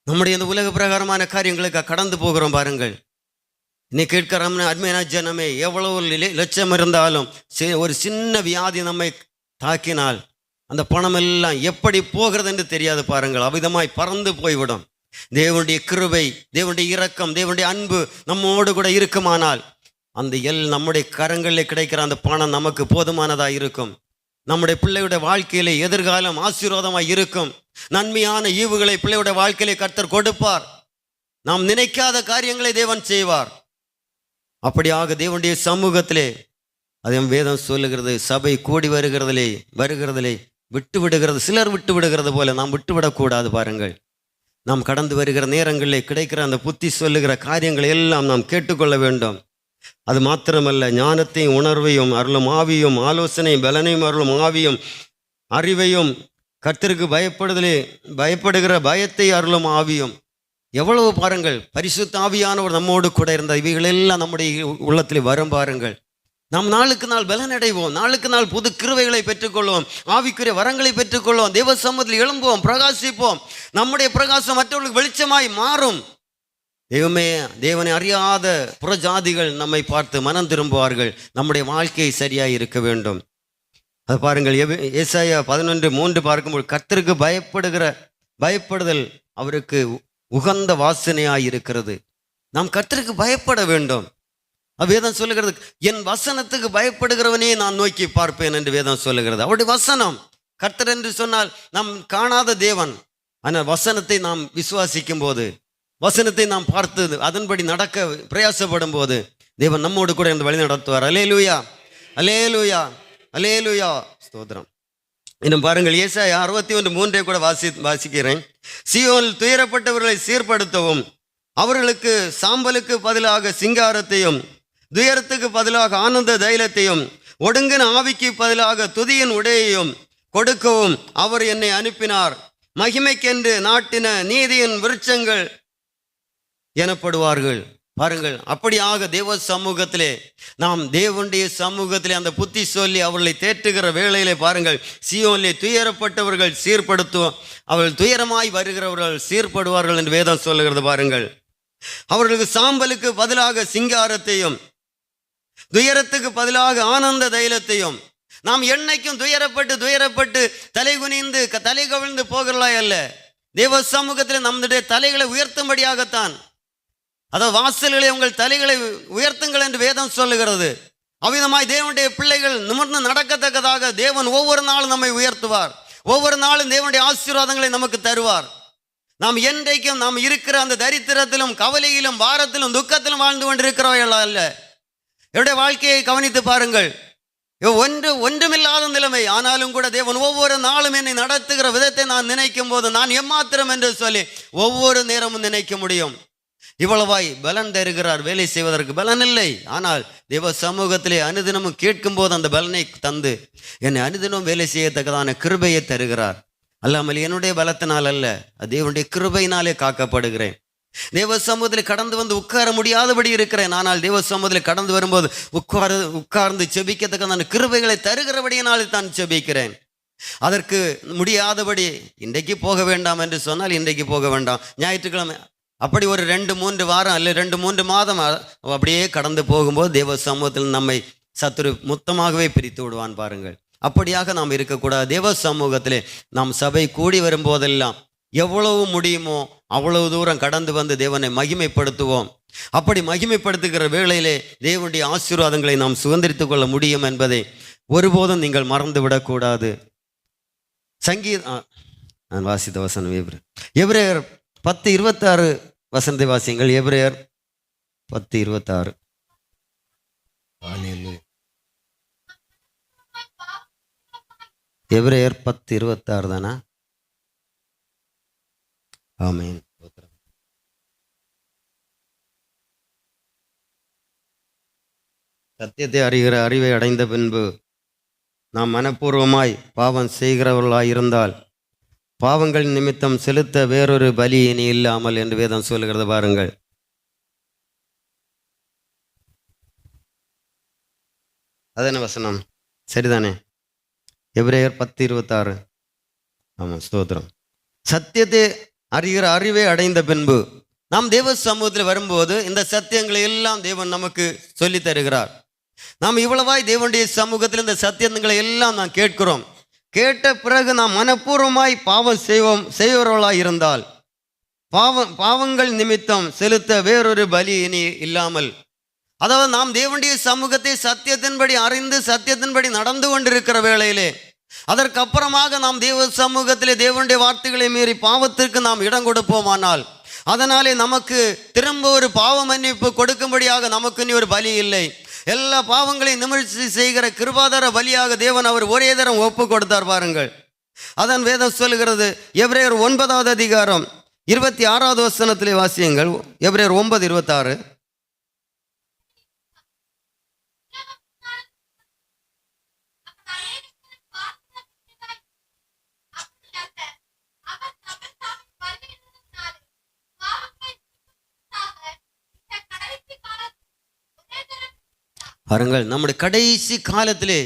நம்முடைய இந்த உலக பிரகாரமான காரியங்களுக்காக கடந்து போகிறோம். பாருங்கள், இன்னைக்கு கேட்கிறோம்னா அருமையான ஜனமே, எவ்வளவு லட்சம் இருந்தாலும் ஒரு சின்ன வியாதி நம்மை தாக்கினால் அந்த பணம் எல்லாம் எப்படி போகிறது என்று தெரியாது. பாருங்கள், அவ்விதமாய் பறந்து போய்விடும். தேவனுடைய கிருபை, தேவனுடைய இரக்கம், தேவனுடைய அன்பு நம்மோடு கூட இருக்குமானால் அந்த நம்முடைய கரங்களில் கிடைக்கிற அந்த பணம் நமக்கு போதுமானதாக இருக்கும். நம்முடைய பிள்ளையுடைய வாழ்க்கையிலே எதிர்காலம் ஆசீர்வாதமாய் இருக்கும். நன்மையான ஈவுகளை பிள்ளையுடைய வாழ்க்கையிலே கர்த்தர் கொடுப்பார். நாம் நினைக்காத காரியங்களை தேவன் செய்வார். அப்படியாக தேவனுடைய சமூகத்திலே, அதே வேதம் சொல்லுகிறது, சபை கூடி வருகிறதிலே விட்டு விடுகிறது. சிலர் விட்டு விடுகிறது போல நாம் விட்டு விடக்கூடாது. பாருங்கள், நாம் கடந்து வருகிற நேரங்களிலே கிடைக்கிற அந்த புத்தி சொல்லுகிற காரியங்களை எல்லாம் நாம் கேட்டுக்கொள்ள வேண்டும். அது மாத்திரமல்ல, ஞானத்தையும் உணர்வையும் அருளும் ஆவியும், ஆலோசனையும் பலனையும் அருளும் ஆவியும், அறிவையும், கர்த்தருக்கு பயப்படுகிற பயத்தை அருளும் ஆவியும். எவ்வளவு பாருங்கள், பரிசுத்த ஆவியானவர் நம்மோடு கூட இருந்தால் இவைகளெல்லாம் நம்முடைய உள்ளத்தில் வரும். பாருங்கள், நாம் நாளுக்கு நாள் பலனடைவோம். நாளுக்கு நாள் புது கிருபைகளை பெற்றுக்கொள்வோம். ஆவிக்குரிய வரங்களை பெற்றுக்கொள்வோம். தேவ சமூகத்தில் எழும்புவோம், பிரகாசிப்போம். நம்முடைய பிரகாசம் மற்றவர்களுக்கு வெளிச்சமாய் மாறும். தேவனை அறியாத புறஜாதிகள் நம்மை பார்த்து மனம் திரும்புவார்கள். நம்முடைய வாழ்க்கை சரியாய் இருக்க வேண்டும். அது பாருங்கள், ஏசாயா 11:3 பார்க்கும்போது, கர்த்தருக்கு பயப்படுதல் அவருக்கு உகந்த வாசனையாய் இருக்கிறது. நாம் கர்த்தருக்கு பயப்பட வேண்டும். வேதம் சொல்லுகிறது, என் வசனத்துக்கு பயப்படுகிறவனே நான் நோக்கி பார்ப்பேன் என்று வேதம் சொல்லுகிறது. அவருடைய வசனம், கர்த்தர் என்று சொன்னால் நாம் காணாத தேவன். ஆனால் வசனத்தை நாம் விசுவாசிக்கும் போது, வசனத்தை நாம் பார்த்து அதன்படி நடக்க பிரயாசப்படும் போது தேவன் நம்மோடு கூட இந்த வழி நடத்துவார். அல்லேலூயா, அல்லேலூயா, அல்லேலூயா, ஸ்தோத்திரம். இன்னும் பாருங்கள், ஏசாயா 61:3 கூட வாசிக்கிறேன். சீயோனில் துயரப்பட்டவர்களை சீர்படுத்தவும், அவர்களுக்கு சாம்பலுக்கு பதிலாக சிங்காரத்தையும், துயரத்துக்கு பதிலாக ஆனந்த தைலத்தையும், ஒடுங்கின ஆவிக்கு பதிலாக துதியின் உடையையும் கொடுக்கவும் அவர் என்னை அனுப்பினார். மகிமைக்கென்று நாட்டின நீதியின் விருட்சங்கள் எனப்படுவார்கள். பாருங்கள், அப்படியாக தேவ சமூகத்திலே, நாம் தேவனுடைய சமூகத்திலே அந்த புத்தி சொல்லி அவர்களை தேற்றுகிற வேளையிலே பாருங்கள், சீயோனிலே துயரப்பட்டவர்கள் சீர்படுத்துவோம், அவர்கள் துயரமாய் வருகிறவர்கள் சீர்படுவார்கள் என்று வேதம் சொல்லுகிறது. பாருங்கள், அவர்களுக்கு சாம்பலுக்கு பதிலாக சிங்காரத்தையும், துயரத்துக்கு பதிலாக ஆனந்த தைலத்தையும். நாம் என்னைக்கும் துயரப்பட்டு தலை குனிந்து தலை கவிழ்ந்து போகிறலாய் அல்ல. தேவ சமூகத்தில் நம்முடைய தலைகளை உயர்த்தும்படியாகத்தான். அதாவது வாசல்களை உங்கள் தலைகளை உயர்த்துங்கள் என்று வேதம் சொல்லுகிறது. அவ்விதமாய் தேவனுடைய பிள்ளைகள் நிமிர்ந்து நடக்கத்தக்கதாக தேவன் ஒவ்வொரு நாளும் நம்மை உயர்த்துவார். ஒவ்வொரு நாளும் தேவனுடைய ஆசீர்வாதங்களை நமக்கு தருவார். நாம் என்றைக்கும் நாம் இருக்கிற அந்த தரித்திரத்திலும் கவலையிலும் பாரத்திலும் துக்கத்திலும் வாழ்ந்து கொண்டிருக்கிறவர்கள் அல்ல. என்னுடைய வாழ்க்கையை கவனித்து பாருங்கள். ஒன்றுமில்லாத நிலைமை, ஆனாலும் கூட தேவன் ஒவ்வொரு நாளும் என்னை நடத்துகிற விதத்தை நான் நினைக்கும் போது நான் எம்மாத்திரம் என்று சொல்லி ஒவ்வொரு நேரமும் நினைக்க முடியும். இவ்வளவாய் பலன் தருகிறார். வேலை செய்வதற்கு பலன் இல்லை, ஆனால் தேவ சமூகத்திலே அனுதினமும் கேட்கும் போது அந்த பலனை தந்து என்னை அனுதினம் வேலை செய்யத்தக்கதான கிருபையை தருகிறார். அல்லாமல் என்னுடைய பலத்தினால் அல்ல, தேவனுடைய கிருபையினாலே காக்கப்படுகிறேன். தேவ சமூகத்தில் கடந்து வந்து உட்கார முடியாதபடி இருக்கிறேன், ஆனால் தேவ சமூகத்தில் கடந்து வரும்போது உட்கார்ந்து செபிக்கத்தக்கதான கிருபைகளை தருகிறபடியினாலே தான் செபிக்கிறேன். அதற்கு முடியாதபடி இன்றைக்கு போக வேண்டாம் என்று சொன்னால் இன்றைக்கு போக வேண்டாம், ஞாயிற்றுக்கிழமை, அப்படி ஒரு 2-3 வாரம் அல்ல 2-3 மாதம் அப்படியே கடந்து போகும்போது தேவ சமூகத்தில் நம்மை சத்துரு மொத்தமாகவே பிரித்து விடுவான். பாருங்கள், அப்படியாக நாம் இருக்கக்கூடாது. தேவ சமூகத்திலே நாம் சபை கூடி வரும்போதெல்லாம் எவ்வளவு முடியுமோ அவ்வளவு தூரம் கடந்து வந்து தேவனை மகிமைப்படுத்துவோம். அப்படி மகிமைப்படுத்துகிற வேளையிலே தேவனுடைய ஆசீர்வாதங்களை நாம் சுதந்திரித்துக் கொள்ள முடியும் என்பதை ஒருபோதும் நீங்கள் மறந்து விடக்கூடாது. நான் வாசித்த வசனம் எபிரேயர் 10:26 வசனத்தை வாசியுங்கள். எபிரேயர் 10:26. எபிரேயர் 10:26 தானா? ஆமென். சத்தியத்தை அறிகிற அறிவை அடைந்த பின்பு நாம் மனப்பூர்வமாய் பாவம் செய்கிறவர்களாய் இருந்தால் பாவங்கள் நிமித்தம் செலுத்த வேறொரு பலி இனி இல்லாமல் என்று வேதம் சொல்லுகிறது. பாருங்கள், அதன வசனம் சரிதானே? எபிரேயர் 10:26. ஆமாம், ஸ்தோத்திரம். சத்தியத்தை அறிகிற அறிவை அடைந்த பின்பு நாம் தேவ சமூகத்தில் வரும்போது இந்த சத்தியங்களை எல்லாம் தேவன் நமக்கு சொல்லி தருகிறார். நாம் இவ்வளவாய் தேவனுடைய சமூகத்தில் இந்த சத்தியங்களை எல்லாம் நாம் கேட்கிறோம். கேட்ட பிறகு நாம் மனப்பூர்வமாய் பாவம் செய்வர்களாய் இருந்தால் பாவங்கள் நிமித்தம் செலுத்த வேறொரு பலி இனி இல்லாமல், அதாவது நாம் தேவனுடைய சமூகத்தை சத்தியத்தின்படி அறிந்து சத்தியத்தின்படி நடந்து கொண்டிருக்கிற வேளையிலே அதற்கப்புறமாக நாம் தேவ சமூகத்திலே தேவனுடைய வார்த்தைகளை மீறி பாவத்திற்கு நாம் இடம் கொடுப்போமானால் அதனாலே நமக்கு திரும்ப ஒரு பாவ மன்னிப்பு கொடுக்கும்படியாக நமக்கு இனி ஒரு பலி இல்லை. எல்லா பாவங்களையும் நிமிர்ச்சி செய்கிற கிருபாதார பலியாக தேவன் அவர் ஒரே தரம் ஒப்பு கொடுத்தார். பாருங்கள், அதன் வேதம் சொல்லுகிறது. எபிரேயர் 9வது அதிகாரம் 26வது வசனத்திலே வாசியுங்கள். எபிரேயர் 9:26. பாருங்கள், நம்முடைய கடைசி காலத்திலே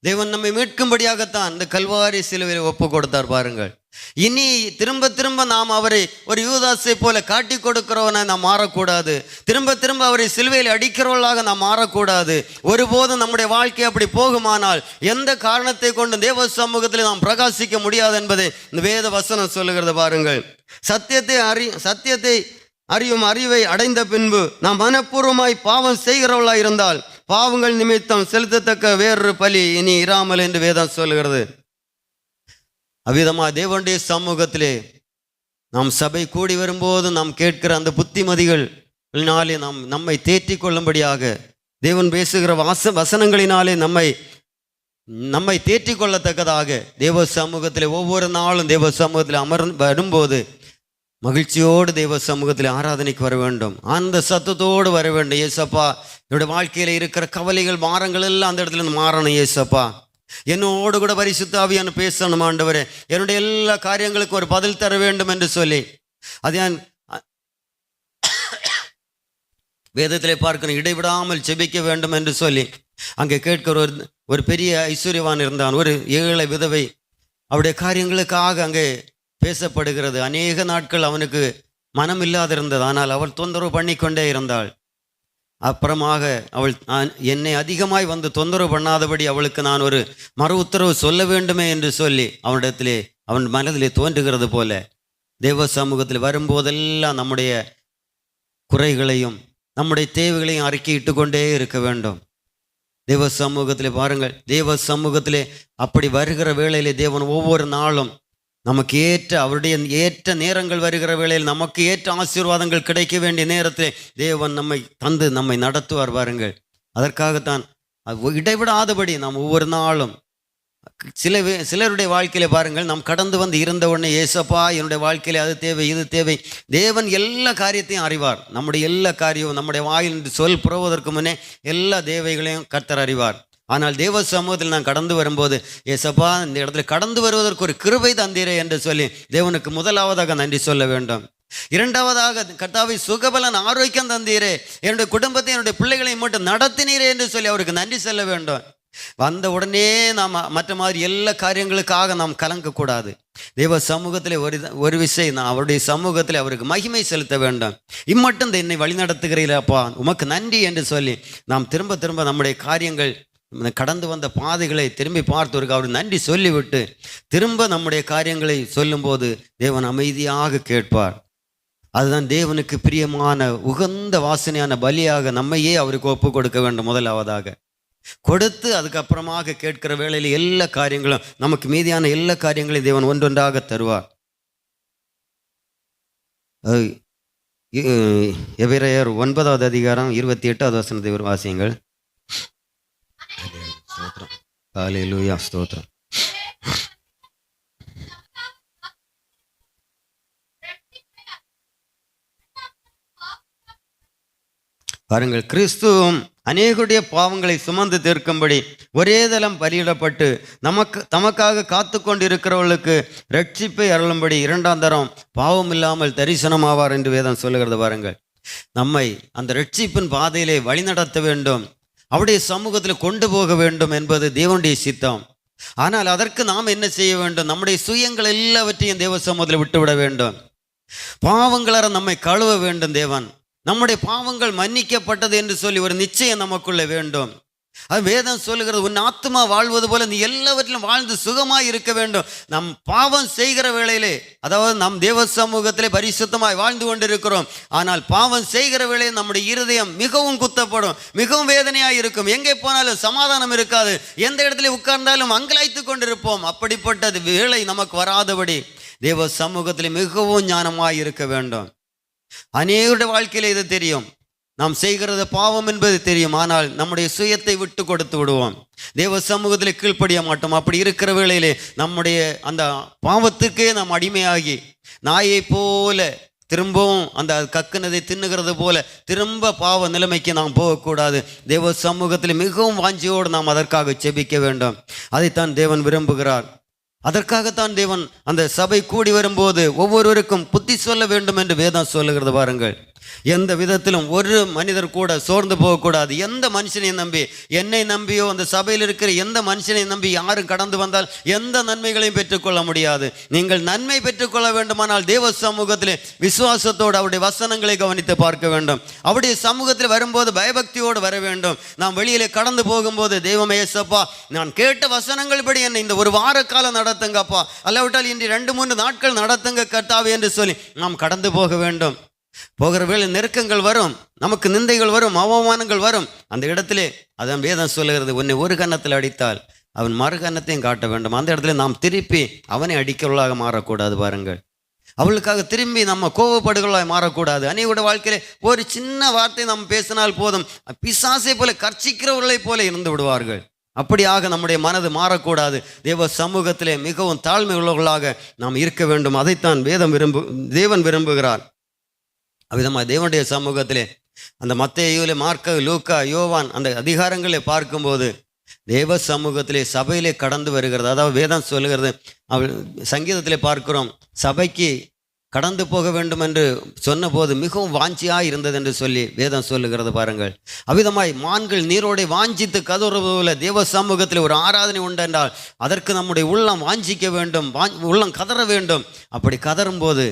தேவன் நம்மை மீட்கும்படியாகத்தான் இந்த கல்வாரி சிலுவையில் ஒப்பு கொடுத்தார். பாருங்கள், இனி திரும்ப திரும்ப நாம் அவரை ஒரு யூதாசை போல காட்டி கொடுக்கிறவனை நாம் மாறக்கூடாது. திரும்ப திரும்ப அவரை சிலுவையில் அடிக்கிறவர்களாக நாம் மாறக்கூடாது. ஒருபோதும் நம்முடைய வாழ்க்கை அப்படி போகுமானால் எந்த காரணத்தை கொண்டு தேவ சமூகத்தில் நாம் பிரகாசிக்க முடியாது என்பதை இந்த வேத வசனம் சொல்லுகிறது. பாருங்கள், சத்தியத்தை அறியும் அறிவை அடைந்த பின்பு நாம் மனப்பூர்வமாய் பாவம் செய்கிறவர்களாக இருந்தால் பாவங்கள் நிமித்தம் செலுத்தத்தக்க வேறொரு பலி இனி இராமல் என்று வேதம் சொல்லுகிறது. அவ்விதமாக தேவனுடைய சமூகத்திலே நாம் சபை கூடி வரும்போது நாம் கேட்கிற அந்த புத்திமதிகளினாலே நம்மை தேற்றிக் கொள்ளும்படியாக தேவன் பேசுகிற வசனங்களினாலே நம்மை தேற்றிக் கொள்ளத்தக்கதாக தேவ சமூகத்திலே ஒவ்வொரு நாளும் தேவ சமூகத்தில் வரும்போது மகிழ்ச்சியோடு தேவ சமூகத்தில் ஆராதனைக்கு வர வேண்டும். அந்த சத்தத்தோடு வர வேண்டும். ஏசப்பா, என்னுடைய வாழ்க்கையில் இருக்கிற கவலைகள் பாரங்கள் எல்லாம் அந்த இடத்துல இருந்து மாறணும். ஏசப்பா, என்னோடு கூட பரிசுத்த ஆவியான பேசணும். ஆண்டவரே, என்னுடைய எல்லா காரியங்களுக்கும் ஒரு பதில் தர வேண்டும் என்று சொல்லி அது வேதத்திலே பார்க்கணும். இடைவிடாமல் செபிக்க வேண்டும் என்று சொல்லி அங்கே கேட்கிற ஒரு பெரிய ஐஸ்வர்யவான் இருந்தான். ஒரு ஏழை விதவை அவருடைய காரியங்களுக்காக அங்கே பேசப்படுகிறது. அநேக நாட்கள் அவனுக்கு மனம் இல்லாதிருந்தது. ஆனால் அவள் தொந்தரவு பண்ணி கொண்டே இருந்தாள். அப்புறமாக அவள் என்னை அதிகமாய் வந்து தொந்தரவு பண்ணாதபடி அவளுக்கு நான் ஒரு மறு உத்தரவு சொல்ல வேண்டுமே என்று சொல்லி அவனிடத்திலே அவன் மனதிலே தோன்றுகிறது போல தேவ சமூகத்தில் வரும்போதெல்லாம் நம்முடைய குறைகளையும் நம்முடைய தேவைகளையும் அறிக்கையிட்டு கொண்டே இருக்க வேண்டும். தேவ சமூகத்திலே பாருங்கள், தேவ சமூகத்திலே அப்படி வருகிற வேளையிலே தேவன் ஒவ்வொரு நாளும் நமக்கு அவருடைய ஏற்ற நேரங்கள் வருகிற வேளையில் நமக்கு ஏற்ற ஆசீர்வாதங்கள் கிடைக்க வேண்டிய நேரத்தில் தேவன் நம்மை தந்து நம்மை நடத்துவார். பாருங்கள், அதற்காகத்தான் இடைவிடாதபடி நாம் ஒவ்வொரு நாளும் சிலருடைய வாழ்க்கையில பாருங்கள், நாம் கடந்து வந்து இருந்த உடனே ஏசப்பா என்னுடைய வாழ்க்கையில அது தேவை இது தேவை. தேவன் எல்லா காரியத்தையும் அறிவார். நம்முடைய எல்லா காரியமும் நம்முடைய வாயில் சொல் புறவதற்கு முன்னே எல்லா தேவைகளையும் கர்த்தர் அறிவார். ஆனால் தேவ சமூகத்தில் நான் கடந்து வரும்போது, ஏசப்பா இந்த இடத்துல கடந்து வருவதற்கு ஒரு கிருபை தந்தீரே என்று சொல்லி தேவனுக்கு முதலாவதாக நன்றி சொல்ல வேண்டும். இரண்டாவதாக, கர்த்தாவை சுகபலன் ஆரோக்கியம் தந்தீரே, என்னுடைய குடும்பத்தை என்னுடைய பிள்ளைகளை மட்டும் நடத்தினீரே என்று சொல்லி அவருக்கு நன்றி சொல்ல வேண்டும். வந்த உடனே நாம் மற்ற மாதிரி எல்லா காரியங்களுக்காக நாம் கலங்கக்கூடாது. தேவ சமூகத்தில் ஒரு விஷயம், நான் அவருடைய சமூகத்தில் அவருக்கு மகிமை செலுத்த வேண்டும். இம்மட்டும் என்னை வழி நடத்துகிறீரப்பா, உமக்கு நன்றி என்று சொல்லி நாம் திரும்ப திரும்ப நம்முடைய காரியங்கள் கடந்து வந்த பாதைகளை திரும்பி பார்த்தவருக்கு அவர் நன்றி சொல்லிவிட்டு திரும்ப நம்முடைய காரியங்களை சொல்லும்போது தேவன் அமைதியாக கேட்பார். அதுதான் தேவனுக்கு பிரியமான உகந்த வாசனையான பலியாக நம்மையே அவருக்கு ஒப்பு கொடுக்க வேண்டும். முதலாவதாக கொடுத்து அதுக்கப்புறமாக கேட்கிற வேளையில் எல்லா காரியங்களும் நமக்கு மீதியான எல்லா காரியங்களையும் தேவன் ஒன்றொன்றாக தருவார். எபிரெயர் 9வது அதிகாரம் 28வது வசனத்தை வாசியுங்கள். ஹல்லேலூயா, ஸ்தோத்திரம். பாருங்கள், கிறிஸ்துவும் அநேகருடைய பாவங்களை சுமந்து தீர்க்கும்படி ஒரே தலம் பலியிடப்பட்டு தமக்காக காத்து கொண்டிருக்கிறவர்களுக்கு ரட்சிப்பை அருளும்படி இரண்டாம் தரம் பாவம் இல்லாமல் தரிசனமாவார் என்று வேதம் சொல்லுகிறது. பாருங்கள், நம்மை அந்த ரட்சிப்பின் பாதையிலே வழிநடத்த வேண்டும், அவருடைய சமூகத்தில் கொண்டு போக வேண்டும் என்பது தேவனுடைய சித்தம். ஆனால் அதற்கு நாம் என்ன செய்ய வேண்டும்? நம்முடைய சுயங்கள் எல்லாவற்றையும் தேவ சமூகத்தில் விட்டுவிட வேண்டும். பாவங்களார நம்மை கழுவ வேண்டும். தேவன் நம்முடைய பாவங்கள் மன்னிக்கப்பட்டது என்று சொல்லி ஒரு நிச்சயம் நமக்குள்ள வேண்டும். அது வேதம் சொல்லுகிறது, உன் ஆத்மா வாழ்வது போல நீ எல்லாவற்றிலும் வாழ்ந்து சுகமாய் இருக்க வேண்டும். நம் பாவம் செய்கிற வேளையிலே, அதாவது நம் தேவ சமூகத்திலே பரிசுத்தமாய் வாழ்ந்து கொண்டிருக்கிறோம். ஆனால் பாவம் செய்கிற வேளையில் நம்முடைய இருதயம் மிகவும் குத்தப்படும், மிகவும் வேதனையாய் இருக்கும். எங்கே போனாலும் சமாதானம் இருக்காது, எந்த இடத்துல உட்கார்ந்தாலும் அங்கலாய்த்து கொண்டிருப்போம். அப்படிப்பட்டது வேளை நமக்கு வராதபடி தேவ சமூகத்திலே மிகவும் ஞானமாய் இருக்க வேண்டும். அநேகருடைய வாழ்க்கையில இது தெரியும், நாம் செய்கிறது பாவம் என்பது தெரியும். ஆனால் நம்முடைய சுயத்தை விட்டு கொடுத்து விடுவோம், தேவ சமூகத்தில் கீழ்ப்படிய மாட்டோம். அப்படி இருக்கிற வேளையிலே நம்முடைய அந்த பாவத்துக்கே நாம் அடிமையாகி நாயை போல திரும்பவும் அந்த கக்குனதை தின்னுகிறது போல திரும்ப பாவ நிலைமைக்கு நாம் போகக்கூடாது. தேவ சமூகத்தில் மிகவும் வாஞ்சியோடு நாம் அதற்காக செபிக்க வேண்டும். அதைத்தான் தேவன் விரும்புகிறார். அதற்காகத்தான் தேவன் அந்த சபை கூடி வரும்போது ஒவ்வொருவருக்கும் புத்தி சொல்ல வேண்டும் என்று வேதம் சொல்லுகிறது. பாருங்கள், எந்த விதத்திலும் ஒரு மனிதர் கூட சோர்ந்து போகக்கூடாது. எந்த மனுஷனை நம்பி, என்னை நம்பியோ அந்த சபையில் இருக்கிற எந்த மனுஷனை நம்பி யாரும் கடந்து வந்தால் எந்த நன்மைகளையும் பெற்றுக்கொள்ள முடியாது. நீங்கள் நன்மை பெற்றுக்கொள்ள வேண்டுமானால் தேவ சமூகத்திலே விசுவாசத்தோடு அவருடைய வசனங்களை கவனித்து பார்க்க வேண்டும். அவருடைய சமூகத்தில் வரும்போது பயபக்தியோடு வர வேண்டும். நாம் வெளியிலே கடந்து போகும்போது, தெய்வமே ஏசப்பா, நான் கேட்ட வசனங்கள் படி என்னை இந்த ஒரு வார காலம் நடத்துங்கப்பா, அல்லாவிட்டால் இன்று 2-3 நாட்கள் நடத்துங்க கர்த்தாவே என்று சொல்லி நாம் கடந்து போக வேண்டும். போகிற வேளை நெருக்கங்கள் வரும், நமக்கு நிந்தைகள் வரும், அவமானங்கள் வரும். அந்த இடத்திலே அதான் வேதம் சொல்லுகிறது, உன்னை ஒரு கன்னத்தில் அடித்தால் அவன் மறு கன்னத்தையும் காட்ட வேண்டும். அந்த இடத்துல நாம் திருப்பி அவனை அடிக்கிறவர்களாக மாறக்கூடாது. பாருங்கள், அவளுக்காக திரும்பி நம்ம கோவப்படுகளாக மாறக்கூடாது. அன்னையோட வாழ்க்கையிலே ஒரு சின்ன வார்த்தை நாம் பேசினால் போதும், பிசாசை போல கர்ச்சிக்கிறவர்களை போல இருந்து விடுவார்கள். அப்படியாக நம்முடைய மனது மாறக்கூடாது. தேவ சமூகத்திலே மிகவும் தாழ்மை உள்ளவர்களாக நாம் இருக்க வேண்டும். அதைத்தான் தேவன் விரும்புகிறார். அவ்விதமாக தேவனுடைய சமூகத்திலே அந்த மத்தேயுவிலே, மார்க்கு, லூக்கா, யோவான் அந்த அதிகாரங்களை பார்க்கும்போது தேவ சமூகத்திலே சபையிலே கடந்து வருகிறது. அதாவது வேதம் சொல்லுகிறது, சங்கீதத்திலே பார்க்கிறோம், சபைக்கு கடந்து போக வேண்டும் என்று சொன்னபோது மிகவும் வாஞ்சியாக இருந்தது என்று சொல்லி வேதம் சொல்லுகிறது. பாருங்கள், அவ்விதமாய் மான்கள் நீரோடை வாஞ்சித்து கதறுவதில் தேவ சமூகத்தில் ஒரு ஆராதனை உண்டென்றால் அதற்கு நம்முடைய உள்ளம் வாஞ்சிக்க வேண்டும், உள்ளம் கதற வேண்டும். அப்படி கதறும்போது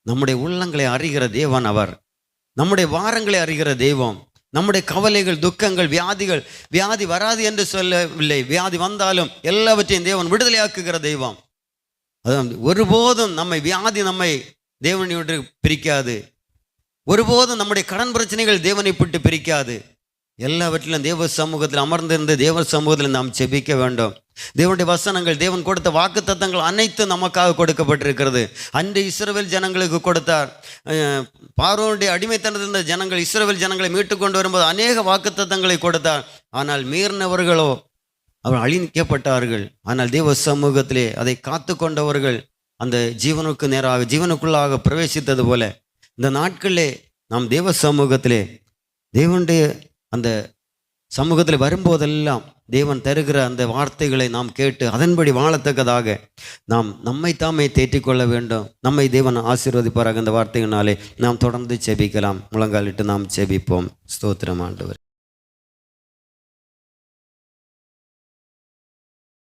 நம்முடைய உள்ளங்களை அறிகிற தேவன் அவர், நம்முடைய வாரங்களை அறிகிற தெய்வம். நம்முடைய கவலைகள், துக்கங்கள், வியாதி வராது என்று சொல்லவில்லை, வியாதி வந்தாலும் எல்லாவற்றையும் தேவன் விடுதலையாக்குகிற தெய்வம். அதான் ஒருபோதும் வியாதி நம்மை தேவனை விட்டு பிரிக்காது. ஒருபோதும் நம்முடைய கடன் பிரச்சனைகள் தேவனை விட்டு பிரிக்காது. எல்லாவற்றிலும் தேவ சமூகத்தில் அமர்ந்திருந்து தேவ சமூகத்தில் நாம் செபிக்க வேண்டும். தேவனுடைய வசனங்கள், தேவன் கொடுத்த வாக்குத்தத்தங்கள் அனைத்தும் நமக்காக கொடுக்கப்பட்டிருக்கிறது. அன்று இஸ்ரவேல் ஜனங்களுக்கு கொடுத்தார். பார்வோனுடைய அடிமைத்தனத்திலிருந்த ஜனங்கள், இஸ்ரவேல் ஜனங்களை மீட்டு கொண்டு வரும்போது அநேக வாக்குத்தத்தங்களை கொடுத்தார். ஆனால் மீறினவர்களோ அவர் அழிக்கப்பட்டார்கள். ஆனால் தேவ சமூகத்திலே அதை காத்து கொண்டவர்கள் அந்த ஜீவனுக்கு நேராக, ஜீவனுக்குள்ளாக பிரவேசித்தது போல இந்த நாட்களிலே நாம் தேவ சமூகத்திலே, தேவனுடைய அந்த சமூகத்தில் வரும்போதெல்லாம் தேவன் தருகிற அந்த வார்த்தைகளை நாம் கேட்டு அதன்படி வாழத்தக்கதாக நாம் நம்மை தாமே தேற்றிக்கொள்ள வேண்டும். நம்மை தேவன் ஆசீர்வதிப்பாராக. அந்த வார்த்தைகளினாலே நாம் தொடர்ந்து செபிக்கலாம். முழங்காலிட்டு நாம் செபிப்போம். ஸ்தோத்திரம் ஆண்டவர்.